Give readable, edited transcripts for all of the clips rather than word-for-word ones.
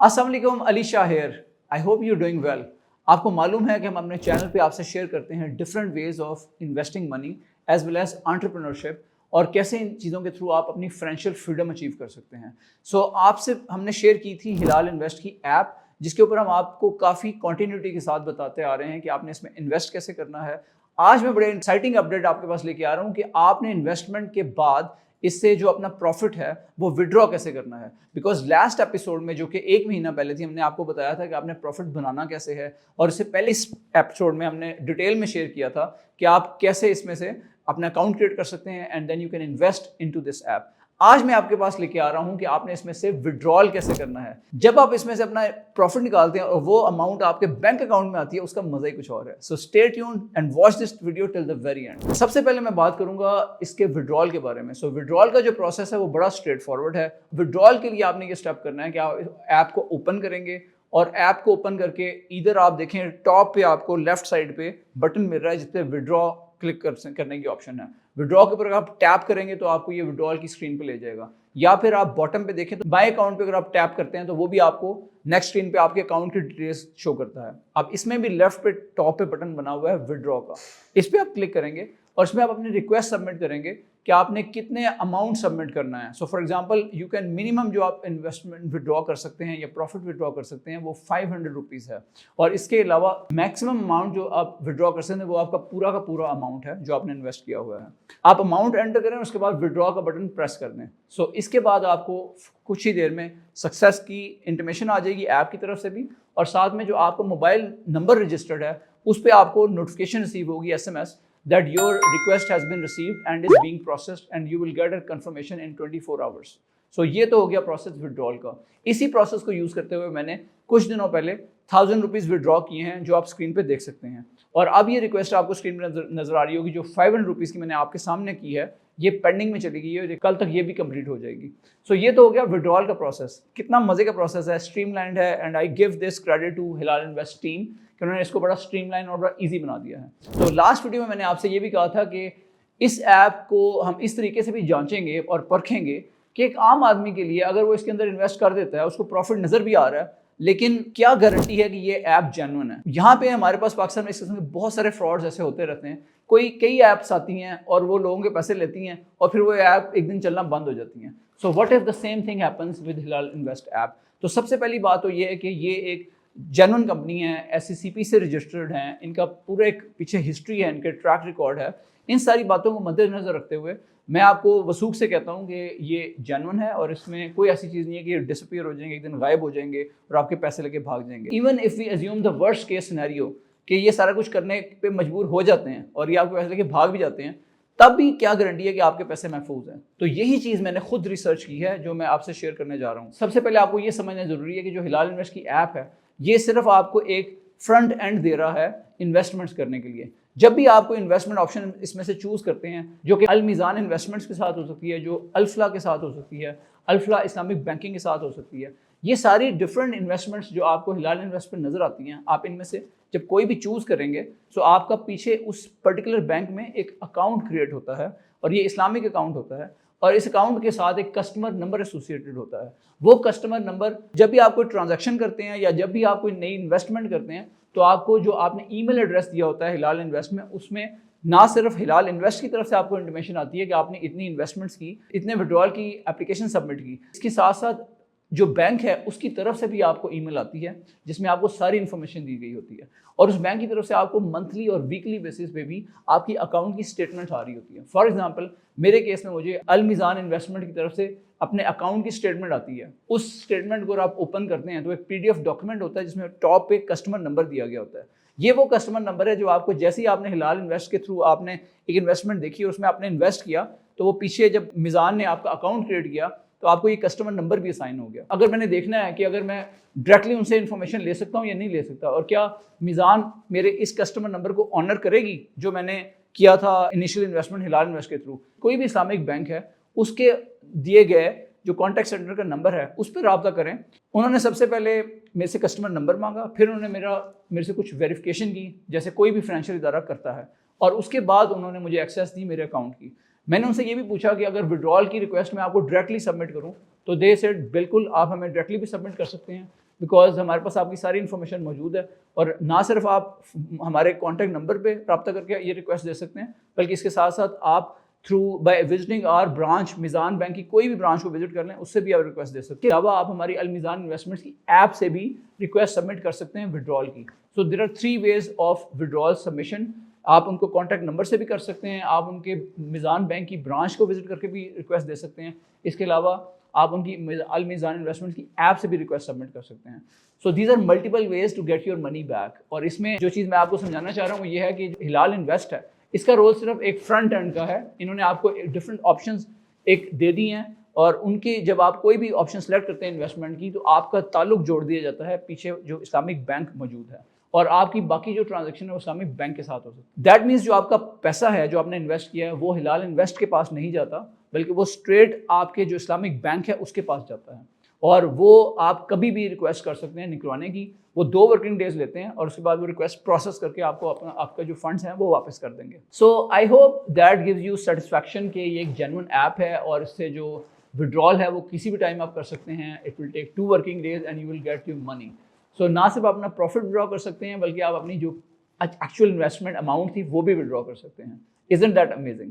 अस्सलाम वालेकुम, Ali Shah here. I hope you doing well. आपको मालूम है कि हम अपने चैनल पे आपसे शेयर करते हैं different ways of investing money as well as entrepreneurship और कैसे इन चीज़ों के थ्रू आप अपनी फाइनेंशियल फ्रीडम अचीव कर सकते हैं। सो आपसे हमने शेयर की थी हिलाल इन्वेस्ट की ऐप, जिसके ऊपर हम आपको काफ़ी कॉन्टीन्यूटी के साथ बताते आ रहे हैं कि आपने इसमें इन्वेस्ट कैसे करना है। आज मैं बड़े एक्साइटिंग अपडेट आपके पास लेके आ रहा हूँ कि आपने इन्वेस्टमेंट के बाद इससे जो अपना प्रॉफिट है वो विड्रॉ कैसे करना है। बिकॉज लास्ट एपिसोड में, जो कि 1 महीना पहले थी, हमने आपको बताया था कि आपने प्रॉफिट बनाना कैसे है, और इससे पहले इस एपिसोड में हमने डिटेल में शेयर किया था कि आप कैसे इसमें से अपना अकाउंट क्रिएट कर सकते हैं and then you can invest into this app. आज मैं आपके पास लेके आ रहा हूं कि आपने इसमें से विड्रॉल कैसे करना है। जब आप इसमें से अपना प्रॉफिट निकालते हैं और वो अमाउंट आपके बैंक अकाउंट में आती है, उसका मजा ही कुछ और है। So stay tuned and watch this video till the very and. सबसे पहले मैं बात करूंगा इसके विड्रॉल के बारे में। सो विड्रॉल का जो प्रोसेस है वो बड़ा स्ट्रेट फॉरवर्ड है। विड्रॉल के लिए आपने ये स्टेप करना है कि आप ऐप को ओपन करेंगे और ऐप को ओपन करके इधर आप देखें टॉप पे आपको लेफ्ट साइड पे बटन मिल रहा है जिसपे विड्रॉ क्लिक करने की ऑप्शन है। विड्रॉ के ऊपर आप टैप करेंगे तो आपको ये विड्रॉल की स्क्रीन पे ले जाएगा, या फिर आप बॉटम पे देखें तो बाय अकाउंट पे अगर आप टैप करते हैं तो वो भी आपको नेक्स्ट स्क्रीन पे आपके अकाउंट की डिटेल्स शो करता है। अब इसमें भी लेफ्ट पे टॉप पे बटन बना हुआ है विड्रॉ का, इस पर आप क्लिक करेंगे और इसमें आप अपनी रिक्वेस्ट सबमिट करेंगे कि आपने कितने अमाउंट सबमिट करना है। So for example you can minimum जो आप इन्वेस्टमेंट विड्रॉ कर सकते हैं या प्रॉफिट विड्रॉ कर सकते हैं वो 500 रुपीज़ है, और इसके अलावा मैक्सिमम अमाउंट जो आप विड्रॉ कर सकते हैं वो आपका पूरा का पूरा अमाउंट है जो आपने इन्वेस्ट किया हुआ है। आप अमाउंट एंटर करें, उसके बाद विड्रॉ का बटन प्रेस कर दें। सो इसके बाद आपको कुछ ही देर में सक्सेस की इंटीमेशन आ जाएगी ऐप की तरफ से भी, और साथ में जो आपका मोबाइल नंबर रजिस्टर्ड है उस पर आपको नोटिफिकेशन रिसीव होगी, SMS, that your request has been received and is being processed and you will get a confirmation in 24 hours. So ये तो हो गया प्रोसेस विड्रॉल का। इसी प्रोसेस को यूज़ करते हुए मैंने कुछ दिनों पहले 1000 रुपीज़ विड्रॉ किए हैं, जो आप स्क्रीन पे देख सकते हैं। और अब ये रिक्वेस्ट आपको स्क्रीन पर नजर आ रही होगी, जो 500 रुपीज़ की मैंने आपके सामने की है, ये पेंडिंग में चली गई है, कल तक ये भी कंप्लीट हो जाएगी। सो ये तो हो गया विड्रॉल का प्रोसेस। कितना मजे का प्रोसेस है, स्ट्रीमलाइंड है, and I give this credit to Hilal invest team कि उन्होंने इसको बड़ा स्ट्रीमलाइन और बड़ा इजी बना दिया है। तो लास्ट वीडियो में मैंने आपसे ये भी कहा था कि इस ऐप को हम इस तरीके से भी जांचेंगे और परखेंगे कि एक आम आदमी के लिए अगर वो इसके अंदर इन्वेस्ट कर देता है, उसको प्रॉफिट नजर भी आ रहा है, लेकिन क्या गारंटी है कि ये ऐप जेन्युइन है। यहाँ पे हमारे पास पाकिस्तान में इस किस्म के बहुत सारे फ्रॉड्स ऐसे होते रहते हैं। कई ऐप्स आती हैं और वो लोगों के पैसे लेती हैं और फिर वो ऐप एक दिन चलना बंद हो जाती हैं। So what if the same thing happens with Hilal invest app. तो सबसे पहली बात तो ये है कि ये एक जेन्युइन कंपनी है, SCCP से रजिस्टर्ड हैं, इनका पूरा एक पीछे हिस्ट्री है, इनके ट्रैक रिकॉर्ड है। इन सारी बातों को मद्देनजर रखते हुए मैं आपको वसूख से कहता हूँ कि ये जेन्युइन है और इसमें कोई ऐसी चीज़ नहीं है कि ये डिसअपीयर हो जाएंगे, एक दिन गायब हो जाएंगे और आपके पैसे लेके भाग जाएंगे। Even if we assume the worst case scenario कि ये सारा कुछ करने पे मजबूर हो जाते हैं और ये आपके पैसे लेके भाग भी जाते हैं, तब भी क्या गारंटी है कि आपके पैसे महफूज हैं। तो यही चीज़ मैंने खुद रिसर्च की है जो मैं आपसे शेयर करने जा रहा हूँ। सबसे पहले आपको ये समझना जरूरी है कि जो हिलाल इन्वेस्ट की ऐप है ये सिर्फ आपको एक फ्रंट एंड दे रहा है इन्वेस्टमेंट्स करने के लिए। जब भी आपको इन्वेस्टमेंट ऑप्शन इसमें से चूज करते हैं, जो कि अल मीज़ान इन्वेस्टमेंट्स के साथ हो सकती है, जो अल्फला के साथ हो सकती है, अल्फला इस्लामिक बैंकिंग के साथ हो सकती है, ये सारी डिफरेंट इन्वेस्टमेंट्स जो आपको हिलाल इन्वेस्ट पर नजर आती हैं, आप इनमें से जब कोई भी चूज करेंगे तो आपका पीछे उस पर्टिकुलर बैंक में एक अकाउंट क्रिएट होता है, और ये इस्लामिक अकाउंट होता है, और इस अकाउंट के साथ एक कस्टमर नंबर एसोसिएटेड होता है। वो कस्टमर नंबर जब भी आप कोई ट्रांजैक्शन करते हैं या जब भी आप कोई नई इन्वेस्टमेंट करते हैं, तो आपको जो आपने ईमेल एड्रेस दिया होता है हिलाल इन्वेस्ट में, उसमें ना सिर्फ हिलाल इन्वेस्ट की तरफ से आपको इंटीमेशन आती है कि आपने इतनी इन्वेस्टमेंट्स की, इतने विड्रॉल की एप्लीकेशन सबमिट की, इसके साथ साथ जो बैंक है उसकी तरफ से भी आपको ईमेल आती है जिसमें आपको सारी इन्फॉर्मेशन दी गई होती है, और उस बैंक की तरफ से आपको मंथली और वीकली बेसिस पे भी आपकी अकाउंट की स्टेटमेंट आ रही होती है। फॉर एग्जांपल मेरे केस में मुझे अल मीज़ान इन्वेस्टमेंट की तरफ से अपने अकाउंट की स्टेटमेंट आती है। उस स्टेटमेंट को आप ओपन करते हैं तो एक PDF डॉक्यूमेंट होता है जिसमें टॉप पे कस्टमर नंबर दिया गया होता है। ये वो कस्टमर नंबर है जो आपको जैसे ही आपने हिलाल इन्वेस्ट के थ्रू आपने एक इन्वेस्टमेंट देखी और उसमें आपने इन्वेस्ट किया, तो वो पीछे जब मीज़ान ने आपका अकाउंट क्रिएट किया तो आपको ये कस्टमर नंबर भी असाइन हो गया। अगर मैंने देखना है कि अगर मैं डायरेक्टली उनसे इन्फॉर्मेशन ले सकता हूँ या नहीं ले सकता, और क्या मीज़ान मेरे इस कस्टमर नंबर को ऑनर करेगी जो मैंने किया था इनिशियल इन्वेस्टमेंट हिलाल इन्वेस्ट के थ्रू, कोई भी इस्लामिक बैंक है उसके दिए गए जो कॉन्टैक्ट सेंटर का नंबर है उस पर रब्ता करें। उन्होंने सबसे पहले मेरे से कस्टमर नंबर मांगा, फिर उन्होंने मेरे से कुछ वेरिफिकेशन की जैसे कोई भी फाइनेंशियल इदारा करता है, और उसके बाद उन्होंने मुझे एक्सेस दी मेरे अकाउंट की। मैंने उनसे ये भी पूछा कि अगर विड्रॉल की रिक्वेस्ट मैं आपको डायरेक्टली सबमिट करूं तो दे सेड बिल्कुल आप हमें डायरेक्टली भी सबमिट कर सकते हैं, बिकॉज हमारे पास आपकी सारी इन्फॉर्मेशन मौजूद है। और ना सिर्फ आप हमारे कॉन्टैक्ट नंबर पे रब्ता करके ये रिक्वेस्ट दे सकते हैं, बल्कि इसके साथ साथ आप through by visiting our branch, Mizan bank की कोई भी ब्रांच को विजिट कर लें, उससे भी आप रिक्वेस्ट दे सकते हैं। अलावा आप हमारी अल मिज़ान इन्वेस्टमेंट्स की ऐप से भी रिक्वेस्ट सबमिट कर सकते हैं विड्रॉल की। So there are 3 ways of withdrawal submission. आप उनको कॉन्टैक्ट नंबर से भी कर सकते हैं, आप उनके मिज़ान बैंक की ब्रांच को विजिट करके भी रिक्वेस्ट दे सकते हैं। इसके अलावा आप उनकी अल मिज़ान इन्वेस्टमेंट्स की ऐप से भी रिक्वेस्ट सबमिट कर सकते हैं। So these are multiple ways to get your money back. और इसमें जो चीज़ मैं आपको समझाना चाह रहा हूँ वो ये है कि हिलाल इन्वेस्ट है, इसका रोल सिर्फ एक फ्रंट एंड का है। इन्होंने आपको डिफरेंट ऑप्शंस एक दे दी हैं, और उनकी जब आप कोई भी ऑप्शन सेलेक्ट करते हैं इन्वेस्टमेंट की, तो आपका ताल्लुक जोड़ दिया जाता है पीछे जो इस्लामिक बैंक मौजूद है, और आपकी बाकी जो ट्रांजैक्शन है वो इस्लामिक बैंक के साथ हो सकती है। दैट मीन्स जो आपका पैसा है जो आपने इन्वेस्ट किया है वो हिलाल इन्वेस्ट के पास नहीं जाता, बल्कि वो स्ट्रेट आपके जो इस्लामिक बैंक है उसके पास जाता है, और वो आप कभी भी रिक्वेस्ट कर सकते हैं निकलवाने की। वो 2 वर्किंग डेज लेते हैं, और उसके बाद वो रिक्वेस्ट प्रोसेस करके आपको आपका जो फंड्स हैं वो वापस कर देंगे। So I hope that gives you satisfaction कि ये एक जेन्युइन ऐप है, और इससे जो विड्रॉल है वो किसी भी टाइम आप कर सकते हैं। It will take 2 working days and you will get your money. So ना सिर्फ अपना प्रॉफिट विड्रॉ कर सकते हैं, बल्कि आप अपनी जो एक्चुअल इन्वेस्टमेंट अमाउंट थी वो भी विड्रॉ कर सकते हैं। Isn't that amazing?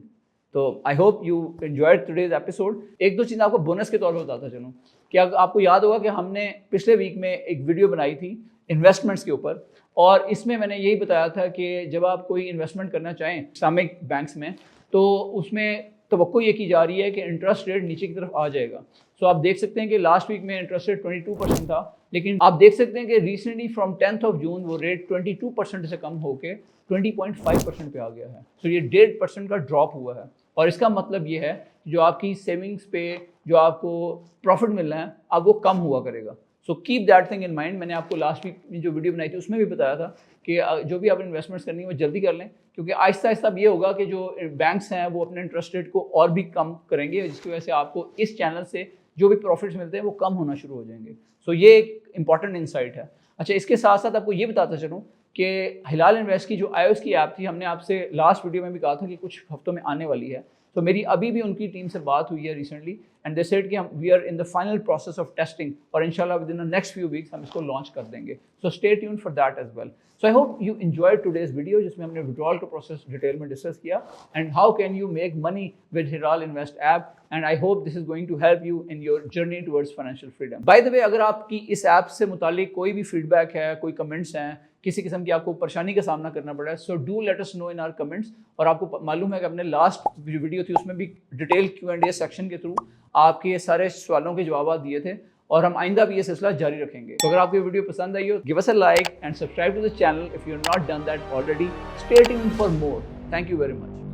तो I hope you enjoyed today's episode. 1-2 चीज़ आपको बोनस के तौर पर बताता चलूँ कि आपको याद होगा कि हमने पिछले वीक में एक वीडियो बनाई थी इन्वेस्टमेंट्स के ऊपर, और इसमें मैंने यही बताया था कि जब आप कोई इन्वेस्टमेंट करना चाहें इस्लामिक बैंक्स में, तो उसमें तवक्को ये की जा रही है कि इंटरेस्ट रेट नीचे की तरफ आ जाएगा। सो आप देख सकते हैं कि लास्ट वीक में इंटरेस्ट रेट 22% था, लेकिन आप देख सकते हैं कि रिसेंटली फ्रॉम 10th जून वो रेट 22% से कम होकर 20.5% पे आ गया है। सो ये 1.5% का ड्रॉप हुआ है, और इसका मतलब ये है जो आपकी सेविंग्स पे जो आपको प्रॉफिट मिल रहा है अब वो कम हुआ करेगा। So keep that thing in mind. मैंने आपको लास्ट वीक में जो वीडियो बनाई थी उसमें भी बताया था कि जो भी आप इन्वेस्टमेंट्स करनी है वो जल्दी कर लें, क्योंकि आहिस्ता आहिस्ता अब ये होगा कि जो बैंक्स हैं वो अपने इंटरेस्ट रेट को और भी कम करेंगे, जिसकी वजह से आपको इस चैनल से जो भी प्रॉफिट्स मिलते हैं वो कम होना शुरू हो जाएंगे। सो ये एक इंपॉर्टेंट इंसाइट है। अच्छा, इसके साथ साथ आपको ये बताता चलूँ कि हिलाल इन्वेस्ट की जो iOS की ऐप थी, हमने आपसे लास्ट वीडियो में भी कहा था कि कुछ हफ्तों में आने वाली है। तो मेरी अभी भी उनकी टीम से बात हुई है रिसेंटली, एंड दे सेड कि हम we are in the final process of testing, और इंशाल्लाह with in the next few weeks हम इसको लॉन्च कर देंगे। So stay tune for that as well. So I hope you enjoyed today's video, जिसमें हमने विड्रॉल का प्रोसेस डिटेल में डिस्कस किया, and how can you make money with Hilal invest app, and I hope this is going to help you in your journey towards financial freedom. By the way, अगर आपकी इस app से मुतालिक कोई भी feedback है, कोई कमेंट्स हैं, किसी किस्म की आपको परेशानी का सामना करना पड़ा है, so do let us know in our comments. और आपको मालूम है कि अपने लास्ट जो वीडियो थी उसमें भी डिटेल Q&A सेक्शन के थ्रू आपके ये सारे सवालों के जवाब दिए थे, और हम आइंदा भी ये सिलसिला जारी रखेंगे। तो अगर आपको ये वीडियो पसंद आई हो, give us a like and subscribe to the channel if you are not done that already. Stay tuned for more. Thank you very much.